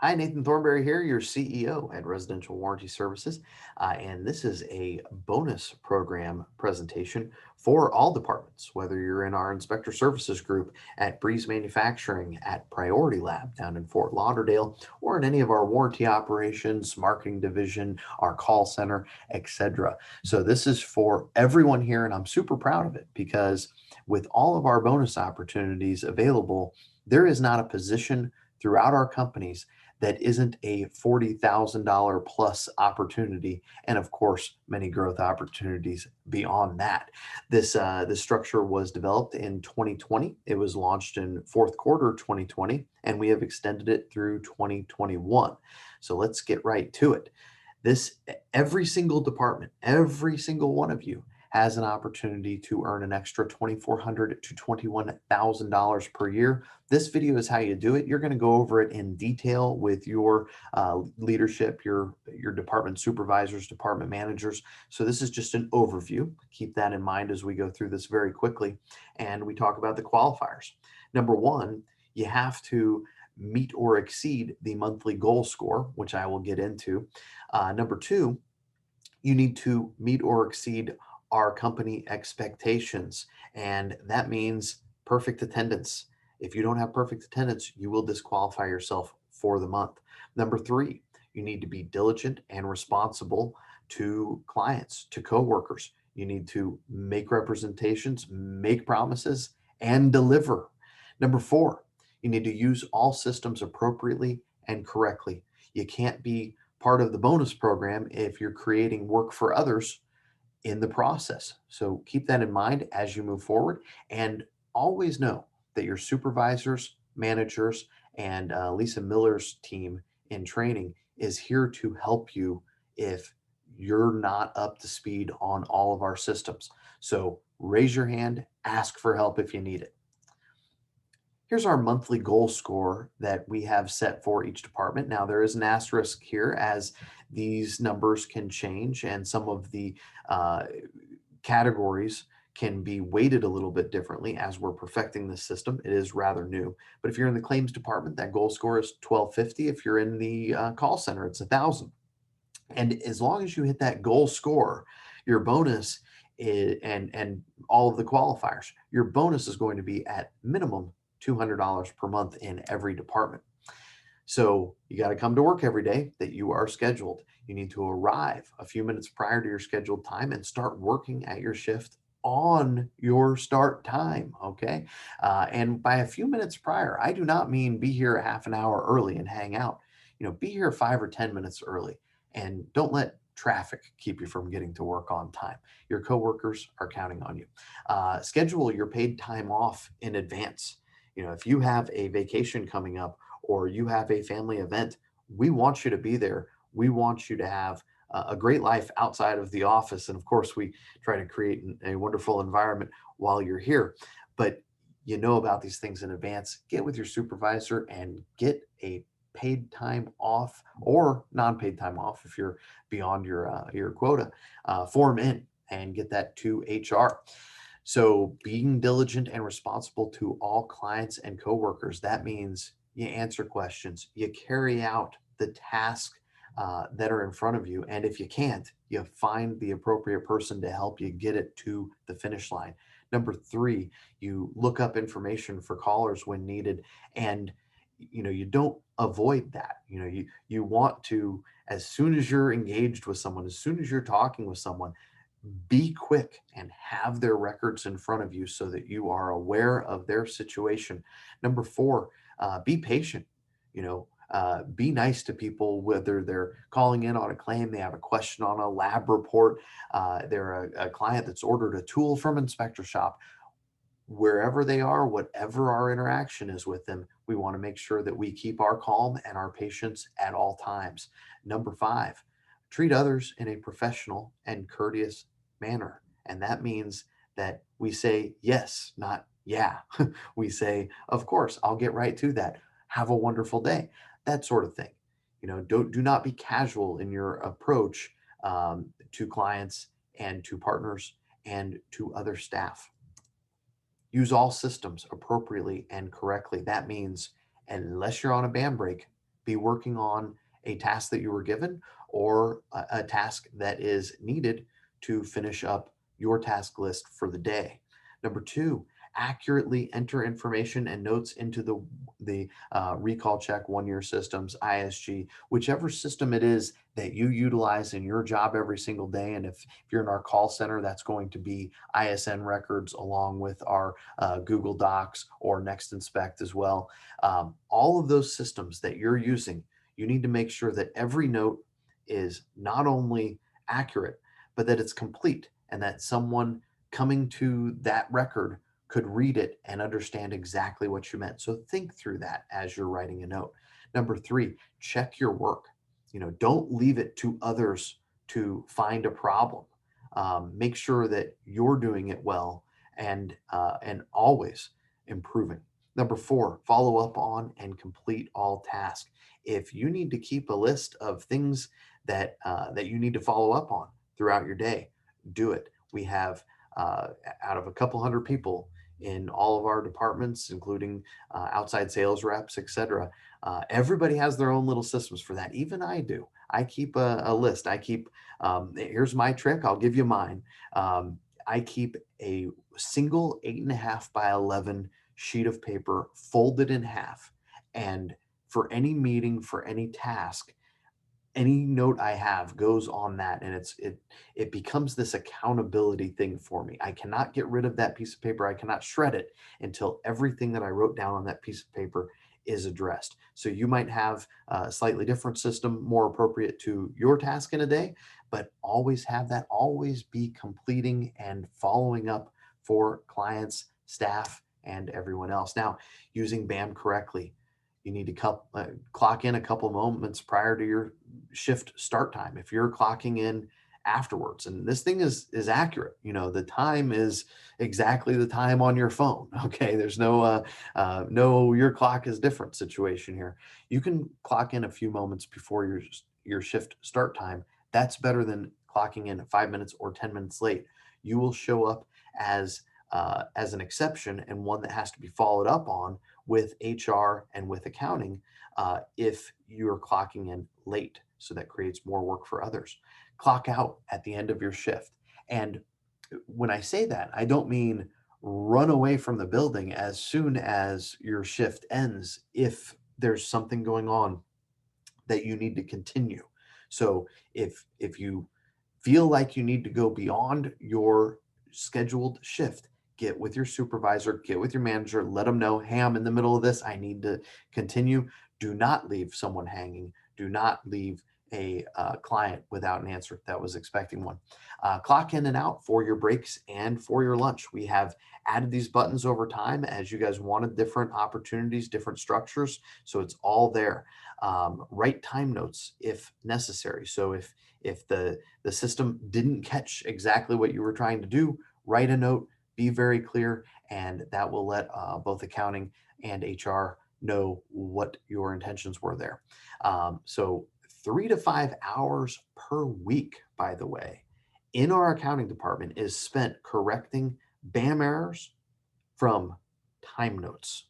Hi, Nathan Thornberry here, your CEO at Residential Warranty Services. And this is a bonus program presentation for all departments, whether you're in our inspector services group at Breeze Manufacturing, at Priority Lab down in Fort Lauderdale, or in any of our warranty operations, marketing division, our call center, etc. So this is for everyone here, and I'm super proud of it because with all of our bonus opportunities available, there is not a position throughout our companies that isn't a $40,000 plus opportunity, and of course, many growth opportunities beyond that. This structure was developed in 2020. It was launched in fourth quarter 2020, and we have extended it through 2021. So let's get right to it. This Every single department, every single one of you has an opportunity to earn an extra $2,400 to $21,000 per year. This video is how you do it. You're going to go over it in detail with your leadership, your department supervisors, department managers. So this is just an overview. Keep that in mind as we go through this very quickly. And we talk about the qualifiers. Number one, you have to meet or exceed the monthly goal score, which I will get into. Number two, you need to meet or exceed our company expectations. And that means perfect attendance. If you don't have perfect attendance, you will disqualify yourself for the month. Number three, you need to be diligent and responsible to clients, to coworkers. You need to make representations, make promises, and deliver. Number four, you need to use all systems appropriately and correctly. You can't be part of the bonus program if you're creating work for others in the process. So keep that in mind as you move forward, and always know that your supervisors, managers, and Lisa Miller's team in training is here to help you if you're not up to speed on all of our systems. So raise your hand, ask for help if you need it. Here's our monthly goal score that we have set for each department. Now, there is an asterisk here as these numbers can change, and some of the uh, categories can be weighted a little bit differently as we're perfecting this system. It is rather new. But if you're in the claims department, that goal score is 1250. If you're in the call center, it's 1000. And as long as you hit that goal score, your bonus and all of the qualifiers, your bonus is going to be at minimum $200 per month in every department. So you got to come to work every day that you are scheduled. You need to arrive a few minutes prior to your scheduled time and start working at your shift on your start time. Okay. And by a few minutes prior, I do not mean be here a half an hour early and hang out. Be here 5 or 10 minutes early, and don't let traffic keep you from getting to work on time. Your coworkers are counting on you. Schedule your paid time off in advance. If you have a vacation coming up or you have a family event, we want you to be there. We want you to have a great life outside of the office. And of course, we try to create a wonderful environment while you're here. But you know about these things in advance. Get with your supervisor and get a paid time off or non-paid time off if you're beyond your quota. Form in and get that to HR. So being diligent and responsible to all clients and coworkers, that means you answer questions, you carry out the task that are in front of you. And if you can't, you find the appropriate person to help you get it to the finish line. Number three, you look up information for callers when needed. And you don't avoid that. You want to, as soon as you're engaged with someone, as soon as you're talking with someone, be quick and have their records in front of you so that you are aware of their situation. Number four, be patient. Be nice to people, whether they're calling in on a claim, they have a question on a lab report, they're a client that's ordered a tool from inspector shop. Wherever they are, whatever our interaction is with them, we want to make sure that we keep our calm and our patience at all times. Number five, treat others in a professional and courteous manner. And that means that we say yes, not yeah. We say, of course, I'll get right to that. Have a wonderful day. That sort of thing. Do not be casual in your approach to clients and to partners and to other staff. Use all systems appropriately and correctly. That means unless you're on a band break, be working on a task that you were given or a task that is needed to finish up your task list for the day. Number two, accurately enter information and notes into the recall check, 1 year systems, ISG, whichever system it is that you utilize in your job every single day. And if you're in our call center, that's going to be ISN records along with our Google Docs or Next Inspect as well. All of those systems that you're using, you need to make sure that every note is not only accurate, but that it's complete and that someone coming to that record could read it and understand exactly what you meant. So think through that as you're writing a note. Number three, check your work. Don't leave it to others to find a problem. Make sure that you're doing it well and always improving. Number four, follow up on and complete all tasks. If you need to keep a list of things that you need to follow up on throughout your day, do it. We have out of a couple hundred people in all of our departments, including outside sales reps, etc. Everybody has their own little systems for that. Even I do. I keep a list. I keep, here's my trick. I'll give you mine. I keep a single 8.5 by 11 sheet of paper folded in half. And for any meeting, for any task, any note I have goes on that, and it becomes this accountability thing for me. I cannot get rid of that piece of paper. I cannot shred it until everything that I wrote down on that piece of paper is addressed. So you might have a slightly different system, more appropriate to your task in a day, but always have that, always be completing and following up for clients, staff, and everyone else. Now, using BAM correctly, you need to clock in a couple moments prior to your shift start time. If you're clocking in afterwards, and this thing is accurate, the time is exactly the time on your phone. Okay, there's no your clock is different situation here. You can clock in a few moments before your shift start time. That's better than clocking in 5 minutes or 10 minutes late. You will show up as an exception and one that has to be followed up on with HR and with accounting if you're clocking in late. So that creates more work for others. Clock out at the end of your shift. And when I say that, I don't mean run away from the building as soon as your shift ends if there's something going on that you need to continue. So if you feel like you need to go beyond your scheduled shift, get with your supervisor, get with your manager, let them know, hey, I'm in the middle of this. I need to continue. Do not leave someone hanging. Do not leave a client without an answer that was expecting one. Clock in and out for your breaks and for your lunch. We have added these buttons over time as you guys wanted different opportunities, different structures. So it's all there. Write time notes if necessary. So if the system didn't catch exactly what you were trying to do, write a note, be very clear, and that will let both accounting and HR know what your intentions were there. So 3 to 5 hours per week, by the way, in our accounting department is spent correcting BAM errors from time notes.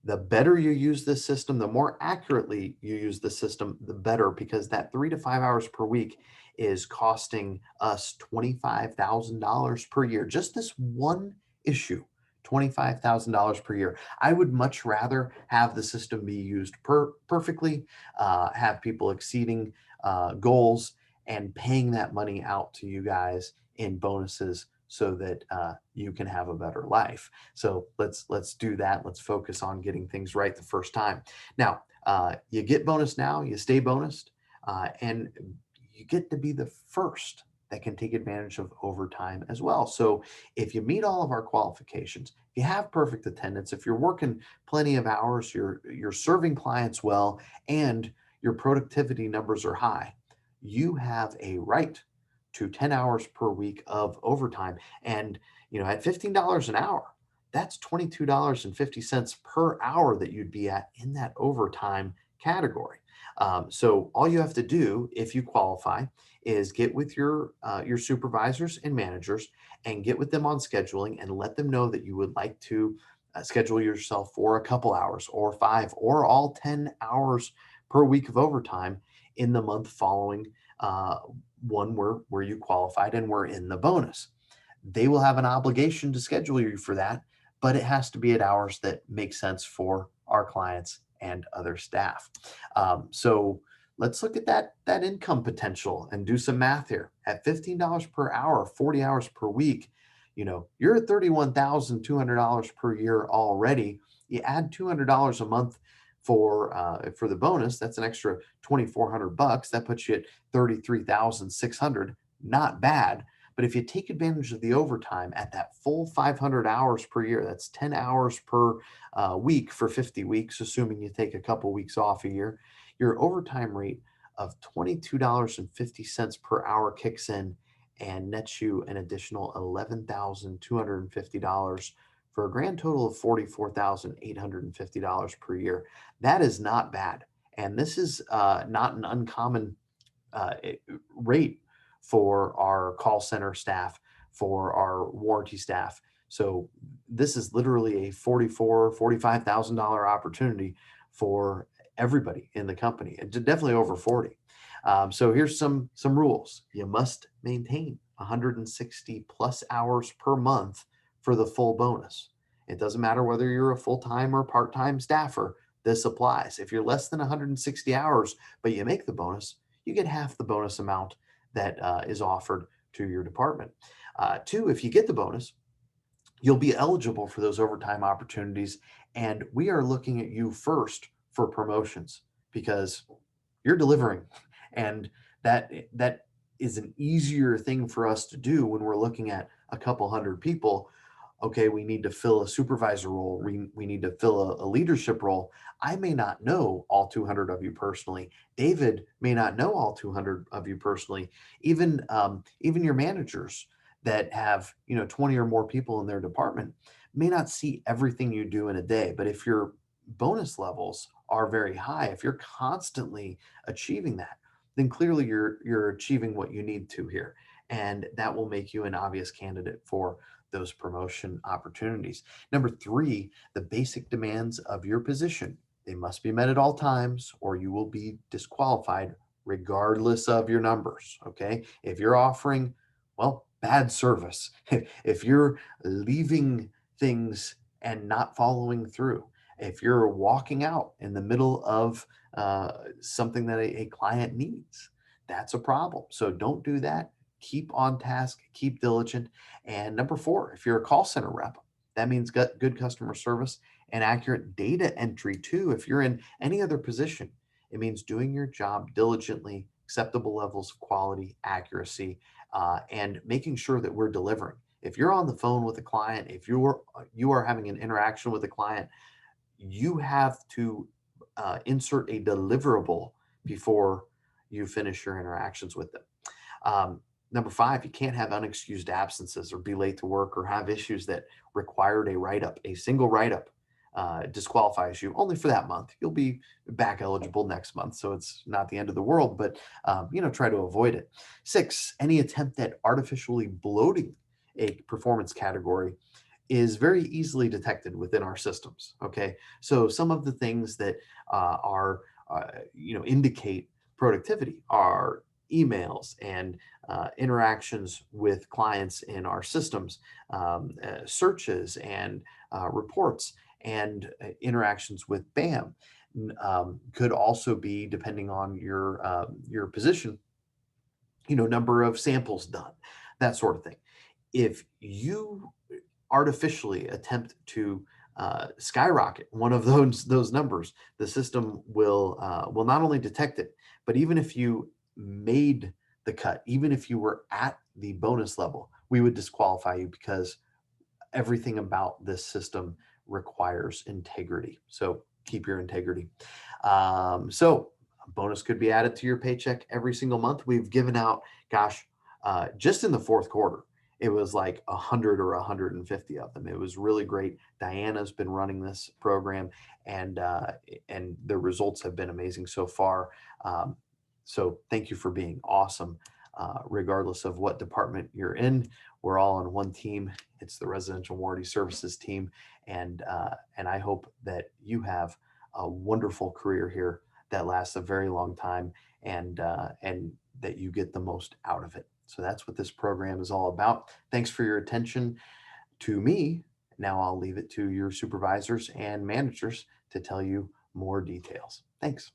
The better you use this system, the more accurately you use the system, the better, because that 3 to 5 hours per week is costing us $25,000 per year. Just this one issue, $25,000 per year. I would much rather have the system be used perfectly, have people exceeding goals and paying that money out to you guys in bonuses so that you can have a better life. So let's do that. Let's focus on getting things right the first time. Now, you get bonus now, you stay bonused, and you get to be the first that can take advantage of overtime as well. So if you meet all of our qualifications, if you have perfect attendance, if you're working plenty of hours, you're serving clients well, and your productivity numbers are high, you have a right to 10 hours per week of overtime. And at $15 an hour, that's $22.50 per hour that you'd be at in that overtime category. So all you have to do if you qualify is get with your supervisors and managers and get with them on scheduling and let them know that you would like to schedule yourself for a couple hours or 5 or all 10 hours per week of overtime in the month following uh, one where you qualified and were in the bonus. They will have an obligation to schedule you for that, but it has to be at hours that make sense for our clients and other staff. So let's look at that income potential and do some math here. At $15 per hour, 40 hours per week, you're at $31,200 per year already. You add $200 a month for the bonus, that's an extra 2,400 bucks. That puts you at 33,600. Not bad. But if you take advantage of the overtime at that full 500 hours per year, that's 10 hours per week for 50 weeks, assuming you take a couple weeks off a year, your overtime rate of $22.50 per hour kicks in and nets you an additional $11,250 for a grand total of $44,850 per year. That is not bad. And this is not an uncommon uh, rate for our call center staff, for our warranty staff. So this is literally a $45,000 opportunity for everybody in the company, and definitely over 40. So here's some rules. You must maintain 160 plus hours per month for the full bonus. It doesn't matter whether you're a full-time or part-time staffer. This applies. If you're less than 160 hours, but you make the bonus, you get half the bonus amount that is offered to your department. Two, if you get the bonus, you'll be eligible for those overtime opportunities. And we are looking at you first for promotions because you're delivering. And that is an easier thing for us to do when we're looking at a couple hundred people. Okay, we need to fill a supervisor role. We need to fill a leadership role. I may not know all 200 of you personally. David may not know all 200 of you personally. Even your managers that have 20 or more people in their department may not see everything you do in a day. But if your bonus levels are very high, if you're constantly achieving that, then clearly you're achieving what you need to here, and that will make you an obvious candidate for those promotion opportunities. Number three, the basic demands of your position. They must be met at all times, or you will be disqualified regardless of your numbers. Okay. If you're offering, well, bad service, if you're leaving things and not following through, if you're walking out in the middle of something that a client needs, that's a problem. So don't do that. Keep on task, keep diligent. And number four, if you're a call center rep, that means good customer service and accurate data entry too. If you're in any other position, it means doing your job diligently, acceptable levels of quality, accuracy, and making sure that we're delivering. If you're on the phone with a client, if you are having an interaction with a client, you have to insert a deliverable before you finish your interactions with them. Number five, you can't have unexcused absences or be late to work or have issues that required a write-up. A single write-up disqualifies you only for that month. You'll be back eligible next month, so it's not the end of the world, but try to avoid it. Six, any attempt at artificially bloating a performance category is very easily detected within our systems. Okay, so some of the things that indicate productivity are emails and interactions with clients in our systems, searches and reports, and interactions with BAM. Could also be, depending on your position, number of samples done, that sort of thing. If you artificially attempt to skyrocket one of those numbers, the system will not only detect it, but even if you made the cut, even if you were at the bonus level, we would disqualify you because everything about this system requires integrity. So keep your integrity. So a bonus could be added to your paycheck every single month. We've given out, gosh, just in the fourth quarter, it was like 100 or 150 of them. It was really great. Diana's been running this program, and the results have been amazing so far. So thank you for being awesome. Regardless of what department you're in, we're all on one team. It's the Residential Warranty Services team, and I hope that you have a wonderful career here that lasts a very long time, and that you get the most out of it. So that's what this program is all about. Thanks for your attention to me. Now I'll leave it to your supervisors and managers to tell you more details. Thanks.